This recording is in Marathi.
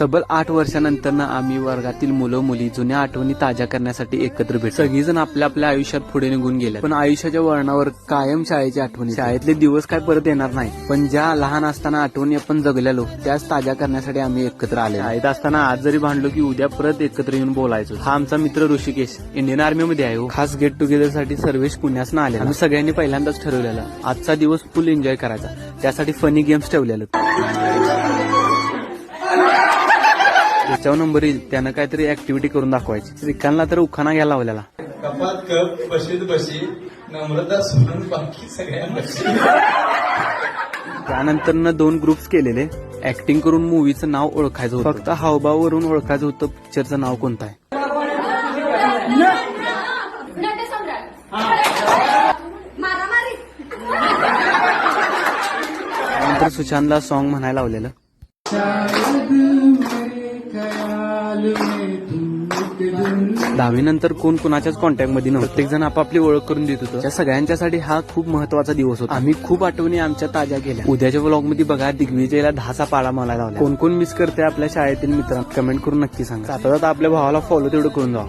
तब्बल 8 वर्षानंतर ना आम्ही वर्गातील मुलं मुली जुन्या आठवणी ताज्या करण्यासाठी एकत्र भेट. सगळीजण आपल्या आपल्या आयुष्यात पुढे निघून गेले, पण आयुष्याच्या वळणावर कायम शाळेची आठवणी. शाळेतले दिवस काय परत येणार नाही, पण ज्या लहान असताना आठवणी आपण जगलेलो त्याच ताज्या करण्यासाठी आम्ही एकत्र आले. शाळेत असताना आज जरी भांडलो की उद्या परत एकत्र येऊन बोलायचो. हा आमचा मित्र ऋषिकेश इंडियन आर्मी मध्ये आहे. खास गेट टुगेदर साठी सर्वेश पुण्यास आले. आम्ही सगळ्यांनी पहिल्यांदाच ठरवलेलं आजचा दिवस फुल एन्जॉय करायचा. त्यासाठी फनी गेम्स ठेवलेलं. ज्याच्यावर नंबर येईल त्यानं काहीतरी ऍक्टिव्हिटी करून दाखवायची. श्रीकांतला तर उखाणा घ्यायला लावलेला. कपात कप बशीत बशी नम्रता सोडून बाकी सगळ्या बशी. त्यानंतर 2 ग्रुप्स केलेले. ऍक्टिंग करून मूवीचं नाव ओळखायचं होतं. फक्त हावभावावरून ओळखायचं होतं पिक्चरचं नाव कोणतं आहे. नंतर सुशांतला सॉन्ग म्हणायला लावलेलं. दहावीनंतर कोण कुणाच्याच कॉन्टॅक्ट मध्ये नव्हतं. प्रत्येक जण आपापली ओळख करून देत होतं. त्या सगळ्यांच्यासाठी हा खूप महत्वाचा दिवस होता. आम्ही खूप आठवणी आमच्या ताज्या केल्या. उद्याच्या व्लॉग मध्ये बघा दिग्विजयला 10चा पाळा मला लावला. कोण कोण मिस करते आपल्या शाळेतील मित्रांना कमेंट करून नक्की सांगा. आता आपल्या भावाला फॉलो तेवढं करून जावा.